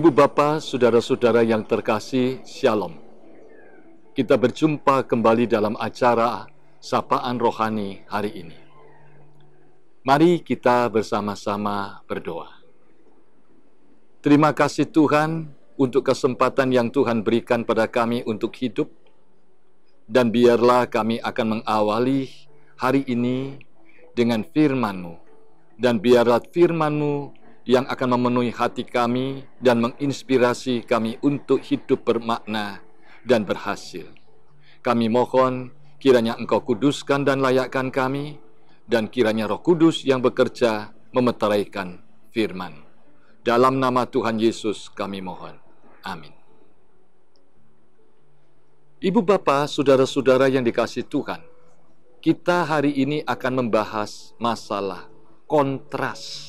Ibu bapa, saudara-saudara yang terkasih, Shalom. Kita berjumpa kembali dalam acara Sapaan Rohani hari ini. Mari kita bersama-sama berdoa. Terima kasih Tuhan untuk kesempatan yang Tuhan berikan pada kami untuk hidup. Dan biarlah kami akan mengawali hari ini dengan firman-Mu. Dan biarlah firman-Mu yang akan memenuhi hati kami dan menginspirasi kami untuk hidup bermakna dan berhasil. Kami mohon kiranya Engkau kuduskan dan layakkan kami, dan kiranya Roh Kudus yang bekerja memeteraikan firman. Dalam nama Tuhan Yesus kami mohon. Amin. Ibu bapa, saudara-saudara yang dikasihi Tuhan, kita hari ini akan membahas masalah kontras.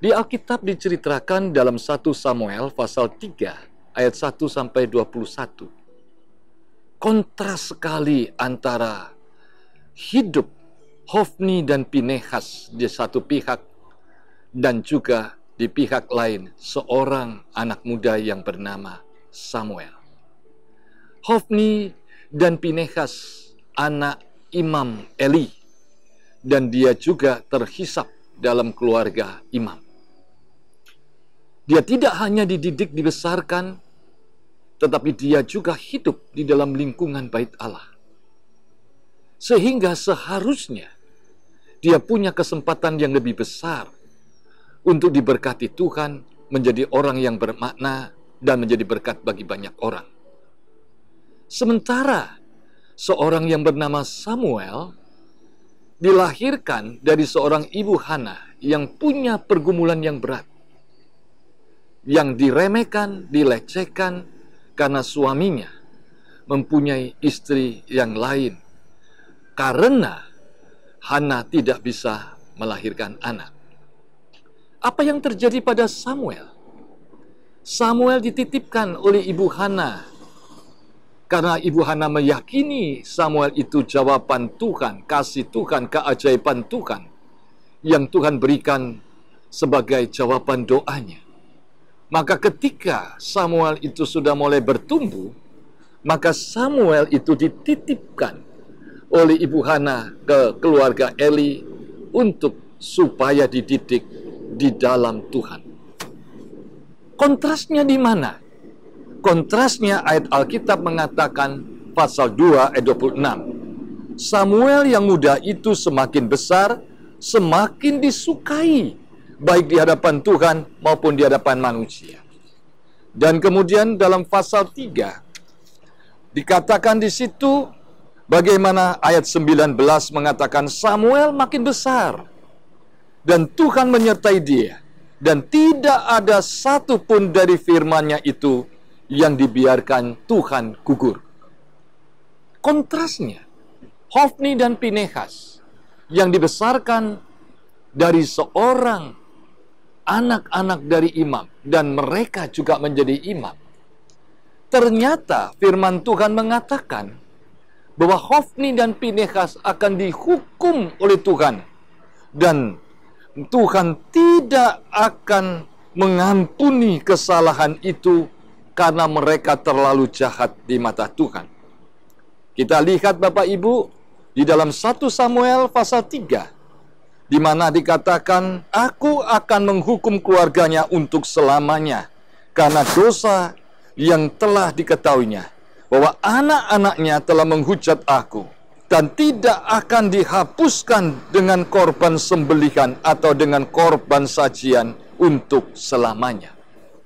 Di Alkitab diceritakan dalam 1 Samuel pasal 3 ayat 1 sampai 21. Kontras sekali antara hidup Hofni dan Pinehas di satu pihak, dan juga di pihak lain seorang anak muda yang bernama Samuel. Hofni dan Pinehas anak Imam Eli, dan dia juga terhisap dalam keluarga imam. Dia tidak hanya dididik, dibesarkan, tetapi dia juga hidup di dalam lingkungan Bait Allah. Sehingga seharusnya dia punya kesempatan yang lebih besar untuk diberkati Tuhan, menjadi orang yang bermakna dan menjadi berkat bagi banyak orang. Sementara seorang yang bernama Samuel dilahirkan dari seorang ibu Hana yang punya pergumulan yang berat, yang diremehkan, dilecehkan karena suaminya mempunyai istri yang lain, karena Hana tidak bisa melahirkan anak. Apa yang terjadi pada Samuel? Samuel dititipkan oleh ibu Hana, karena ibu Hana meyakini Samuel itu jawaban Tuhan, kasih Tuhan, keajaiban Tuhan yang Tuhan berikan sebagai jawaban doanya. Maka ketika Samuel itu sudah mulai bertumbuh, maka Samuel itu dititipkan oleh ibu Hana ke keluarga Eli untuk supaya dididik di dalam Tuhan. Kontrasnya di mana? Kontrasnya ayat Alkitab mengatakan pasal 2 ayat 26. Samuel yang muda itu semakin besar, semakin disukai, baik di hadapan Tuhan maupun di hadapan manusia. Dan kemudian dalam pasal 3 dikatakan di situ bagaimana ayat 19 mengatakan Samuel makin besar dan Tuhan menyertai dia, dan tidak ada satupun dari firman-Nya itu yang dibiarkan Tuhan gugur. Kontrasnya, Hofni dan Pinehas yang dibesarkan dari seorang anak-anak dari imam, dan mereka juga menjadi imam. Ternyata firman Tuhan mengatakan bahwa Hofni dan Pinehas akan dihukum oleh Tuhan, dan Tuhan tidak akan mengampuni kesalahan itu karena mereka terlalu jahat di mata Tuhan. Kita lihat Bapak Ibu di dalam 1 Samuel pasal 3, di mana dikatakan, aku akan menghukum keluarganya untuk selamanya karena dosa yang telah diketahuinya, bahwa anak-anaknya telah menghujat aku, dan tidak akan dihapuskan dengan korban sembelihan atau dengan korban sajian untuk selamanya.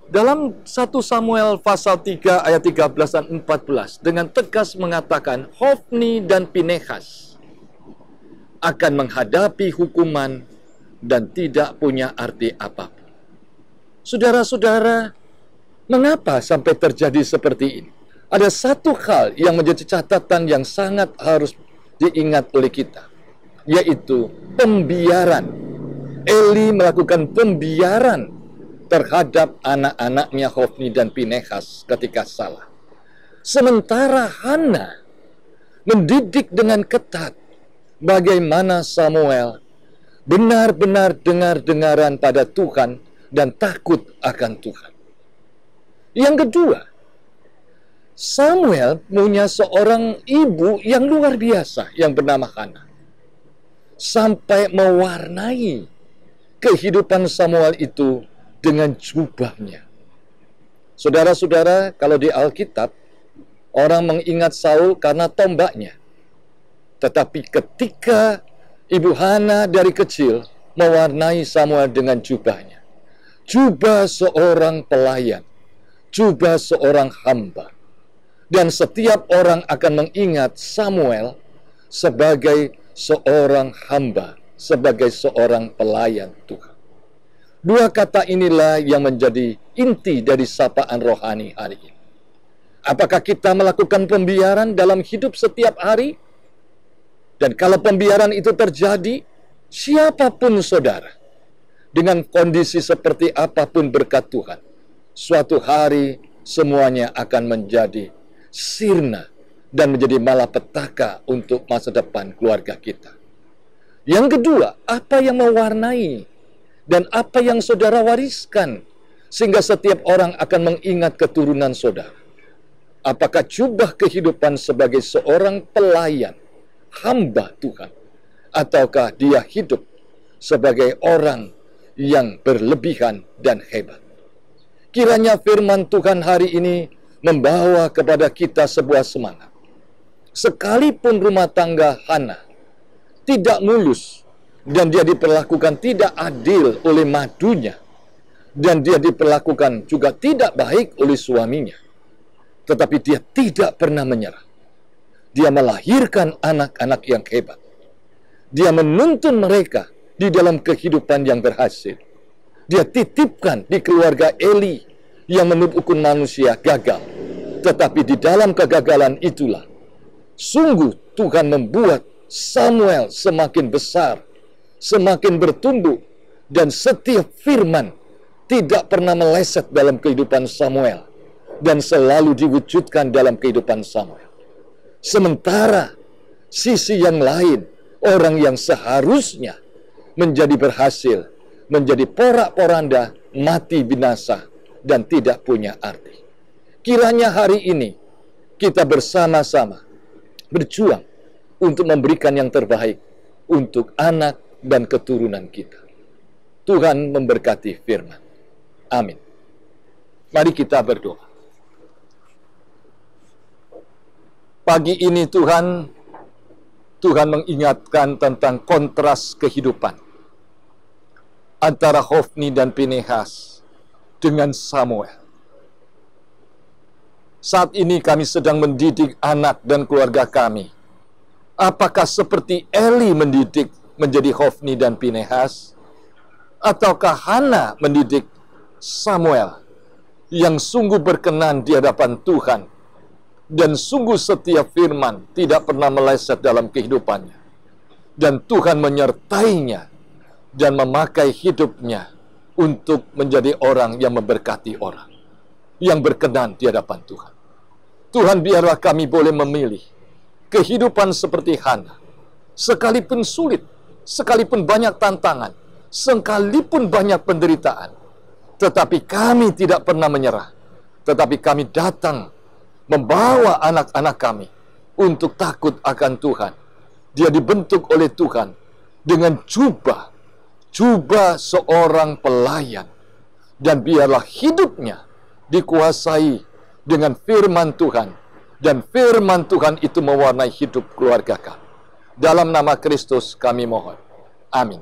Dalam 1 Samuel pasal 3 ayat 13 dan 14 dengan tegas mengatakan Hofni dan Pinehas akan menghadapi hukuman dan tidak punya arti apapun. Saudara-saudara, mengapa sampai terjadi seperti ini? Ada satu hal yang menjadi catatan yang sangat harus diingat oleh kita, yaitu pembiaran. Eli melakukan pembiaran terhadap anak-anaknya Hofni dan Pinehas ketika salah. Sementara Hana mendidik dengan ketat bagaimana Samuel benar-benar dengar-dengaran pada Tuhan dan takut akan Tuhan. Yang kedua, Samuel punya seorang ibu yang luar biasa yang bernama Hana. Sampai mewarnai kehidupan Samuel itu dengan jubahnya. Saudara-saudara, kalau di Alkitab, orang mengingat Saul karena tombaknya. Tetapi ketika Ibu Hana dari kecil mewarnai Samuel dengan jubahnya. Jubah seorang pelayan, jubah seorang hamba. Dan setiap orang akan mengingat Samuel sebagai seorang hamba, sebagai seorang pelayan Tuhan. Dua kata inilah yang menjadi inti dari sapaan rohani hari ini. Apakah kita melakukan pembiaran dalam hidup setiap hari? Dan kalau pembiaran itu terjadi, siapapun saudara, dengan kondisi seperti apapun berkat Tuhan, suatu hari semuanya akan menjadi sirna dan menjadi malapetaka untuk masa depan keluarga kita. Yang kedua, apa yang mewarnai dan apa yang saudara wariskan sehingga setiap orang akan mengingat keturunan saudara? Apakah jubah kehidupan sebagai seorang pelayan, hamba Tuhan, ataukah dia hidup sebagai orang yang berlebihan dan hebat? Kiranya firman Tuhan hari ini membawa kepada kita sebuah semangat. Sekalipun rumah tangga Hana tidak mulus dan dia diperlakukan tidak adil oleh madunya, dan dia diperlakukan juga tidak baik oleh suaminya, tetapi dia tidak pernah menyerah. Dia melahirkan anak-anak yang hebat. Dia menuntun mereka di dalam kehidupan yang berhasil. Dia titipkan di keluarga Eli yang menurut hukum manusia gagal. Tetapi di dalam kegagalan itulah sungguh Tuhan membuat Samuel semakin besar, semakin bertumbuh, dan setiap firman tidak pernah meleset dalam kehidupan Samuel dan selalu diwujudkan dalam kehidupan Samuel. Sementara sisi yang lain, orang yang seharusnya menjadi berhasil, menjadi porak-poranda, mati binasa, dan tidak punya arti. Kiranya hari ini kita bersama-sama berjuang untuk memberikan yang terbaik untuk anak dan keturunan kita. Tuhan memberkati firman. Amin. Mari kita berdoa. Pagi ini Tuhan mengingatkan tentang kontras kehidupan antara Hofni dan Pinehas dengan Samuel. Saat ini kami sedang mendidik anak dan keluarga kami. Apakah seperti Eli mendidik menjadi Hofni dan Pinehas? Ataukah Hana mendidik Samuel yang sungguh berkenan di hadapan Tuhan dan sungguh setia firman, tidak pernah meleset dalam kehidupannya, dan Tuhan menyertainya dan memakai hidupnya untuk menjadi orang yang memberkati orang, yang berkenan di hadapan Tuhan. Tuhan, biarlah kami boleh memilih kehidupan seperti Hana, sekalipun sulit, sekalipun banyak tantangan, sekalipun banyak penderitaan, tetapi kami tidak pernah menyerah, tetapi kami datang membawa anak-anak kami untuk takut akan Tuhan. Dia dibentuk oleh Tuhan dengan jubah seorang pelayan, dan biarlah hidupnya dikuasai dengan firman Tuhan, dan firman Tuhan itu mewarnai hidup keluarga kami. Dalam nama Kristus kami mohon. Amin.